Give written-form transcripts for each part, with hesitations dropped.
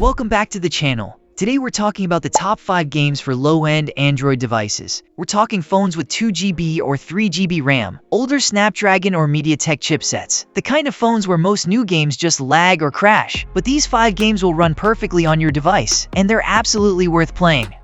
welcome back to the channel. Today we're talking about the top 5 games for low-end Android devices. We're talking phones with 2GB or 3GB RAM, older Snapdragon or MediaTek chipsets, the kind of phones where most new games just lag or crash. But these 5 games will run perfectly on your device, and they're absolutely worth playing.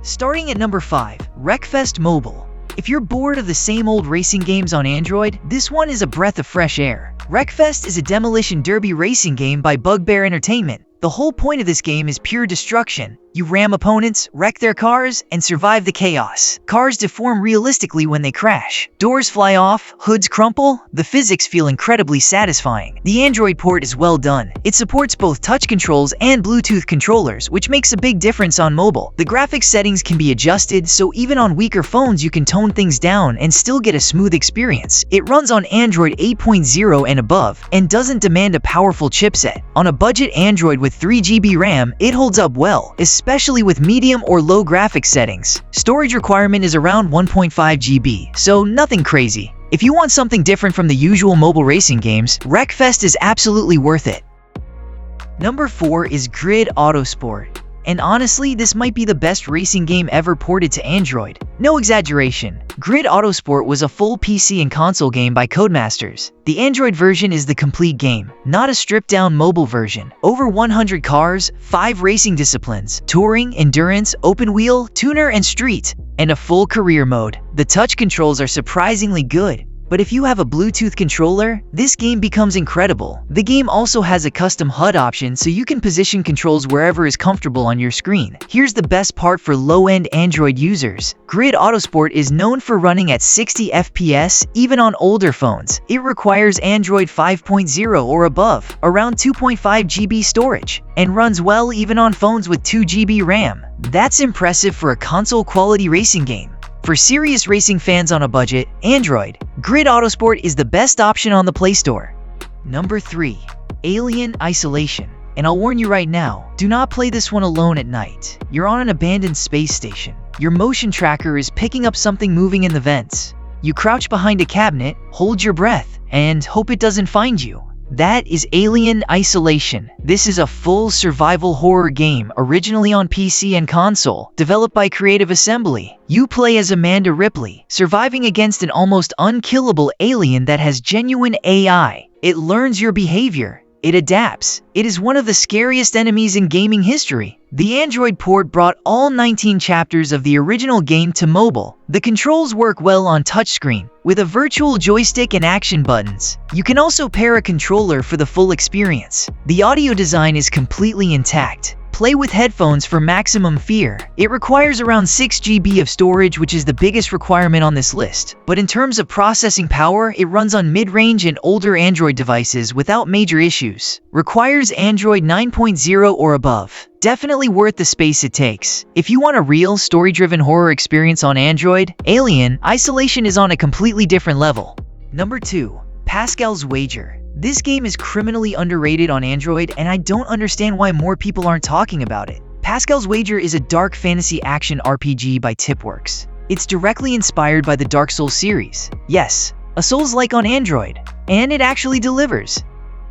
Starting at number 5, Wreckfest Mobile. If you're bored of the same old racing games on Android, this one is a breath of fresh air. Wreckfest is a demolition derby racing game by Bugbear Entertainment. The whole point of this game is pure destruction. You ram opponents, wreck their cars, and survive the chaos. Cars deform realistically when they crash. Doors fly off, hoods crumple. The physics feel incredibly satisfying. The Android port is well done. It supports both touch controls and Bluetooth controllers, which makes a big difference on mobile. The graphics settings can be adjusted, so even on weaker phones you can tone things down and still get a smooth experience. It runs on Android 8.0 and above, and doesn't demand a powerful chipset. On a budget Android with 3GB RAM, it holds up well, especially with medium or low graphics settings. Storage requirement is around 1.5GB, so nothing crazy. If you want something different from the usual mobile racing games, Wreckfest is absolutely worth it. Number 4 is Grid Autosport. And honestly, this might be the best racing game ever ported to Android. No exaggeration. Grid Autosport was a full PC and console game by Codemasters. The Android version is the complete game, not a stripped-down mobile version. Over 100 cars, 5 racing disciplines: touring, endurance, open wheel, tuner, and street, and a full career mode. The touch controls are surprisingly good. But if you have a Bluetooth controller, this game becomes incredible. The game also has a custom HUD option so you can position controls wherever is comfortable on your screen. Here's the best part for low-end Android users. Grid Autosport is known for running at 60 FPS even on older phones. It requires Android 5.0 or above, around 2.5GB storage, and runs well even on phones with 2GB RAM. That's impressive for a console-quality racing game. For serious racing fans on a budget, Android, Grid Autosport is the best option on the Play Store. Number 3. Alien Isolation. And I'll warn you right now, do not play this one alone at night. You're on an abandoned space station. Your motion tracker is picking up something moving in the vents. You crouch behind a cabinet, hold your breath, and hope it doesn't find you. That is Alien Isolation. This is a full survival horror game originally on PC and console, developed by Creative Assembly. You play as Amanda Ripley, surviving against an almost unkillable alien that has genuine AI. It learns your behavior. It adapts. It is one of the scariest enemies in gaming history. The Android port brought all 19 chapters of the original game to mobile. The controls work well on touchscreen, with a virtual joystick and action buttons. You can also pair a controller for the full experience. The audio design is completely intact. Play with headphones for maximum fear. It requires around 6GB of storage, which is the biggest requirement on this list. But in terms of processing power, it runs on mid-range and older Android devices without major issues. Requires Android 9.0 or above. Definitely worth the space it takes. If you want a real, story-driven horror experience on Android, Alien Isolation is on a completely different level. Number 2. Pascal's Wager. This game is criminally underrated on Android, and I don't understand why more people aren't talking about it. Pascal's Wager is a dark fantasy action RPG by Tipworks. It's directly inspired by the Dark Souls series. Yes, a Souls-like on Android, and it actually delivers.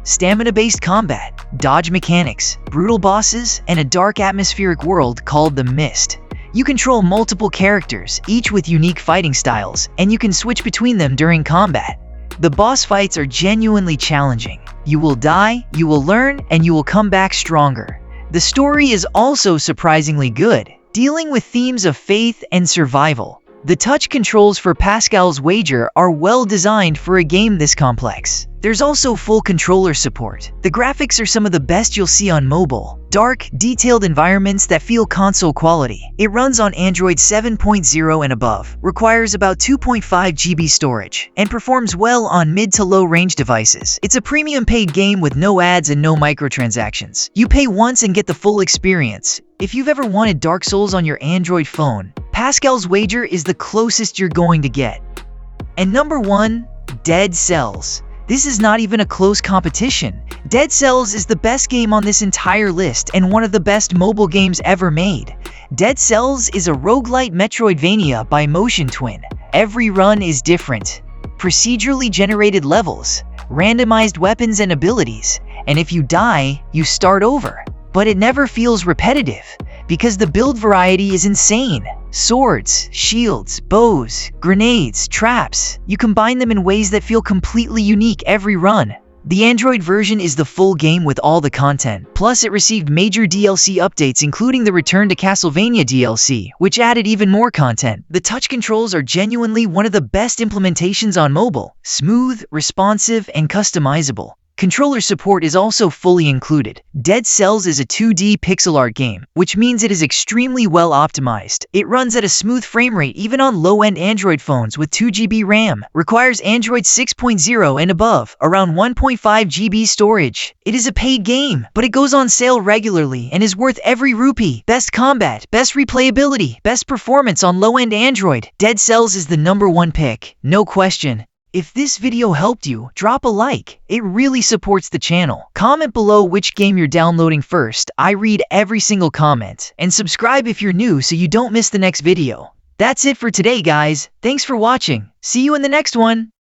Stamina-based combat, dodge mechanics, brutal bosses, and a dark atmospheric world called the Mist. You control multiple characters, each with unique fighting styles, and you can switch between them during combat. The boss fights are genuinely challenging. You will die, you will learn, and you will come back stronger. The story is also surprisingly good, dealing with themes of faith and survival. The touch controls for Pascal's Wager are well designed for a game this complex. There's also full controller support. The graphics are some of the best you'll see on mobile. Dark, detailed environments that feel console quality. It runs on Android 7.0 and above, requires about 2.5GB storage, and performs well on mid to low range devices. It's a premium paid game with no ads and no microtransactions. You pay once and get the full experience. If you've ever wanted Dark Souls on your Android phone, Pascal's Wager is the closest you're going to get. And number 1, Dead Cells. This is not even a close competition. Dead Cells is the best game on this entire list and one of the best mobile games ever made. Dead Cells is a roguelite Metroidvania by Motion Twin. Every run is different. Procedurally generated levels, randomized weapons and abilities, and if you die, you start over. but it never feels repetitive, because the build variety is insane. Swords, shields, bows, grenades, traps. You combine them in ways that feel completely unique every run. The Android version is the full game with all the content, plus it received major DLC updates including the Return to Castlevania DLC, which added even more content. The touch controls are genuinely one of the best implementations on mobile, smooth, responsive, and customizable. Controller support is also fully included. Dead Cells is a 2D pixel art game, which means it is extremely well optimized. It runs at a smooth frame rate even on low-end Android phones with 2GB RAM, requires Android 6.0 and above, around 1.5GB storage. It is a paid game, but it goes on sale regularly and is worth every rupee. Best combat, best replayability, best performance on low-end Android. Dead Cells is the #1 pick, no question. If this video helped you, drop a like. It really supports the channel. Comment below which game you're downloading first. I read every single comment. And subscribe if you're new so you don't miss the next video. That's it for today, guys. Thanks for watching. See you in the next one.